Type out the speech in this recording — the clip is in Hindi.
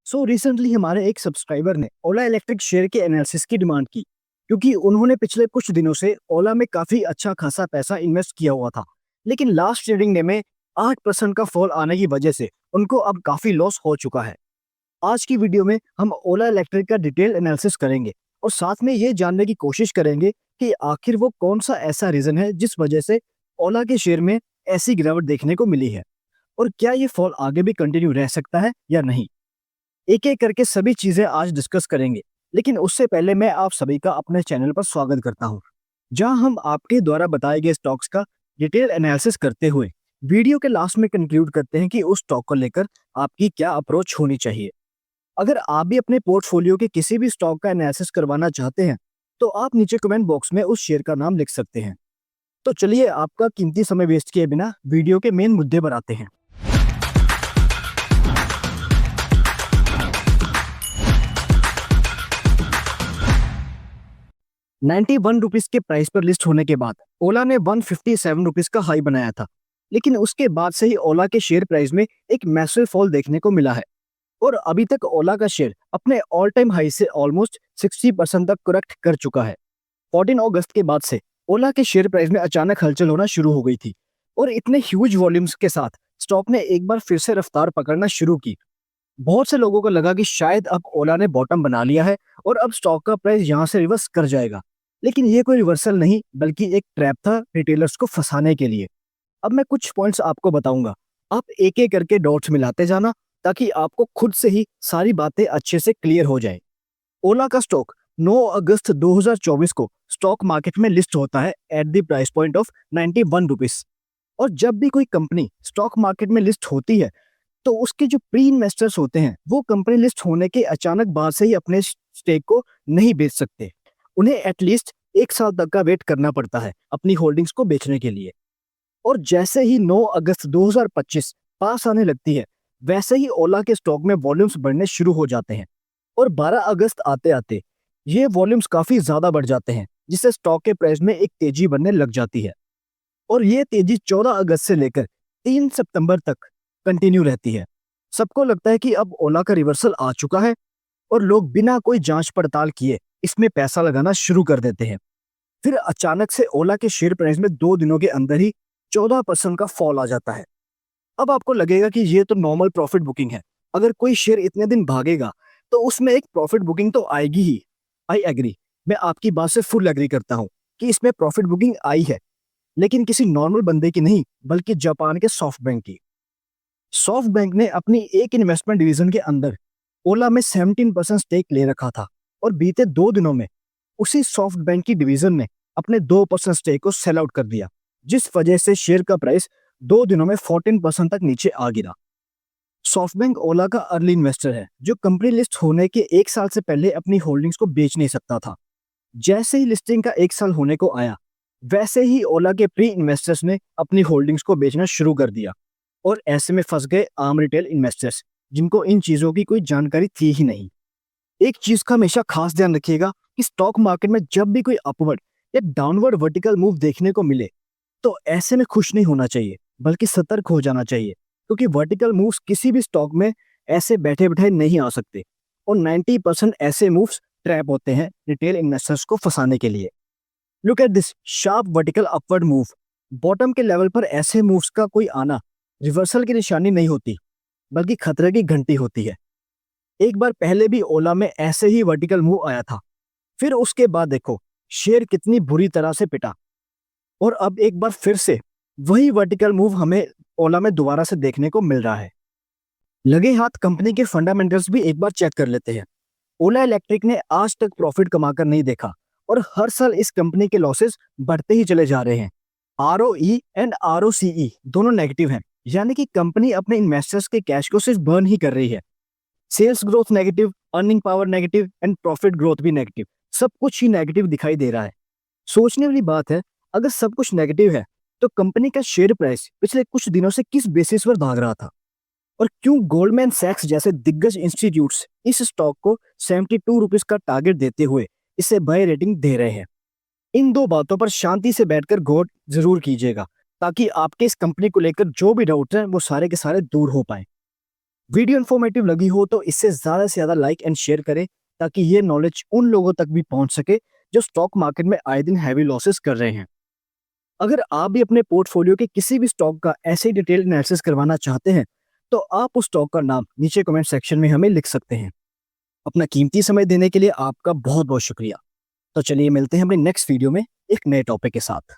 रिसेंटली हमारे एक सब्सक्राइबर ने ओला इलेक्ट्रिक शेयर के एनालिसिस की डिमांड की क्योंकि उन्होंने पिछले कुछ दिनों से ओला में काफी अच्छा खासा पैसा इन्वेस्ट किया हुआ था। लेकिन लास्ट ट्रेडिंग डे में 8% का फॉल आने की वजह से उनको अब काफी लॉस हो चुका है। आज की वीडियो में हम ओला इलेक्ट्रिक का डिटेल एनालिसिस करेंगे और साथ में ये जानने की कोशिश करेंगे कि आखिर वो कौन सा ऐसा रीजन है जिस वजह से ओला के शेयर में ऐसी गिरावट देखने को मिली है और क्या ये फॉल आगे भी कंटिन्यू रह सकता है या नहीं। एक एक करके सभी चीजें आज डिस्कस करेंगे, लेकिन उससे पहले मैं आप सभी का अपने चैनल पर स्वागत करता हूं, जहां हम आपके द्वारा बताए गए स्टॉक्स का डिटेल एनालिसिस करते हुए वीडियो के लास्ट में कंक्लूड करते हैं कि उस स्टॉक को लेकर आपकी क्या अप्रोच होनी चाहिए। अगर आप भी अपने पोर्टफोलियो के किसी भी स्टॉक का एनालिसिस करवाना चाहते हैं तो आप नीचे कमेंट बॉक्स में उस शेयर का नाम लिख सकते हैं। तो चलिए आपका कीमती समय वेस्ट किए बिना वीडियो के मेन मुद्दे पर आते हैं। 91 रुपीज के प्राइस पर लिस्ट होने के बाद ओला ने 157 रुपीज का हाई बनाया था, लेकिन उसके बाद से ही ओला के शेयर प्राइस में एक मैसिव फॉल देखने को मिला है और अभी तक ओला का शेयर अपने ऑल टाइम हाई से ऑलमोस्ट 60% तक करेक्ट कर चुका है। 14 अगस्त के बाद से ओला के शेयर प्राइस में अचानक हलचल होना शुरू हो गई थी और इतने ह्यूज वॉल्यूम्स के साथ स्टॉक ने एक बार फिर से रफ्तार पकड़ना शुरू की। बहुत से लोगों को लगा कि शायद अब ओला ने बॉटम बना लिया है और अब स्टॉक का प्राइस यहाँ से रिवर्स कर जाएगा, लेकिन ये कोई रिवर्सल नहीं बल्कि एक ट्रैप था रिटेलर्स को फंसाने के लिए। अब मैं कुछ पॉइंट्स आपको बताऊंगा, आप एक एक करके डॉट्स मिलाते जाना ताकि आपको खुद से ही सारी बातें अच्छे से क्लियर हो जाए। ओला का स्टॉक 9 अगस्त 2024 को स्टॉक मार्केट में लिस्ट होता है at the price point of 91 rupees. और जब भी कोई कंपनी स्टॉक मार्केट में लिस्ट होती है तो उसके जो प्री इन्वेस्टर्स होते हैं वो कंपनी लिस्ट होने के अचानक बाद से ही अपने स्टेक को नहीं बेच सकते। उन्हें एटलीस्ट 1 साल तक का वेट करना पड़ता है अपनी होल्डिंग्स को बेचने के लिए। और जैसे ही 9 अगस्त 2025 पास आने लगती है वैसे ही ओला के स्टॉक में वॉल्यूम्स बढ़ने शुरू हो जाते हैं और 12 अगस्त आते आते ये वॉल्यूम्स काफी ज्यादा बढ़ जाते हैं, जिससे स्टॉक के प्राइस में एक तेजी बनने लग जाती है और ये तेजी 14 अगस्त से लेकर 3 सितंबर तक कंटिन्यू रहती है। सबको लगता है कि अब ओला का रिवर्सल आ चुका है और लोग बिना कोई जांच पड़ताल किए इसमें पैसा लगाना शुरू कर देते हैं। फिर अचानक से ओला के शेयर प्राइस में 2 दिनों के अंदर ही 14% का फॉल आ जाता है। अब आपको लगेगा कि ये तो नॉर्मल प्रॉफिट बुकिंग है, अगर कोई शेयर इतने दिन भागेगा तो उसमें एक प्रॉफिट बुकिंग तो आएगी ही। आई एग्री, मैं आपकी बात से फुल एग्री करता हूँ कि इसमें प्रॉफिट बुकिंग आई है, लेकिन किसी नॉर्मल बंदे की नहीं बल्कि जापान के सॉफ्ट बैंक की। सॉफ्ट बैंक ने अपनी एक इन्वेस्टमेंट डिवीजन के अंदर ओला में 17% स्टेक ले रखा था और बीते 2 दिनों में उसी सॉफ्ट बैंक की डिवीजन ने अपने 2% स्टेक को सेल आउट कर दिया, जिस वजह से शेयर का प्राइस 2 दिनों में 14% तक नीचे आ गिरा। सॉफ्ट बैंक ओला का अर्ली इन्वेस्टर है जो कंपनी लिस्ट होने के 1 साल से पहले अपनी होल्डिंग्स को बेच नहीं सकता था। जैसे ही लिस्टिंग का 1 साल होने को आया वैसे ही ओला के प्री इन्वेस्टर्स ने अपनी होल्डिंग्स को बेचना शुरू कर दिया और ऐसे में फंस गए आम रिटेल इन्वेस्टर्स जिनको इन चीजों की कोई जानकारी थी ही नहीं। एक चीज का हमेशा खास ध्यान रखिएगा कि स्टॉक मार्केट में जब भी कोई अपवर्ड या डाउनवर्ड वर्टिकल मूव देखने को मिले तो ऐसे में खुश नहीं होना चाहिए बल्कि सतर्क हो जाना चाहिए, क्योंकि वर्टिकल मूव्स किसी भी स्टॉक में ऐसे बैठे बैठे नहीं आ सकते और 90% ऐसे मूव्स ट्रैप होते हैं रिटेल इन्वेस्टर्स को फंसाने के लिए। Look at this sharp vertical upward move. Bottom के लेवल पर ऐसे मूव्स का कोई आना रिवर्सल की निशानी नहीं होती बल्कि खतरे की घंटी होती है। एक बार पहले भी ओला में ऐसे ही वर्टिकल मूव आया था, फिर उसके बाद देखो शेयर कितनी बुरी तरह से पिटा और अब एक बार फिर से वही वर्टिकल मूव हमें ओला में दोबारा से देखने को मिल रहा है। लगे हाथ कंपनी के फंडामेंटल्स भी एक बार चेक कर लेते हैं। ओला इलेक्ट्रिक ने आज तक प्रॉफिट कमाकर नहीं देखा और हर साल इस कंपनी के लॉसेस बढ़ते ही चले जा रहे हैं। ROE एंड ROCE दोनों नेगेटिव हैं, यानी कि कंपनी अपने इन्वेस्टर्स के कैश को सिर्फ बर्न ही कर रही है। Sales growth negative, earning power negative and profit growth भी नेगेटिव, सब कुछ ही नेगेटिव दिखाई दे रहा है। सोचने वाली बात है, अगर सब कुछ नेगेटिव है तो कंपनी का शेयर प्राइस पिछले कुछ दिनों से किस बेसिस पर भाग रहा था और क्यों गोल्डमैन सैक्स जैसे दिग्गज इंस्टीट्यूट्स इस स्टॉक को 72 रुपीज का टारगेट देते हुए इसे बाय रेटिंग दे रहे हैं। इन दो बातों पर शांति से बैठकर गौर जरूर कीजिएगा ताकि आपके इस कंपनी को लेकर जो भी डाउट हैं वो सारे के सारे दूर हो पाए। वीडियो इन्फॉर्मेटिव लगी हो तो इसे ज़्यादा से ज़्यादा लाइक एंड शेयर करें ताकि ये नॉलेज उन लोगों तक भी पहुंच सके जो स्टॉक मार्केट में आए दिन हैवी लॉसेस कर रहे हैं। अगर आप भी अपने पोर्टफोलियो के किसी भी स्टॉक का ऐसे ही डिटेल एनालिसिस करवाना चाहते हैं तो आप उस स्टॉक का नाम नीचे कमेंट सेक्शन में हमें लिख सकते हैं। अपना कीमती समय देने के लिए आपका बहुत बहुत शुक्रिया। तो चलिए मिलते हैं अपने नेक्स्ट वीडियो में एक नए टॉपिक के साथ।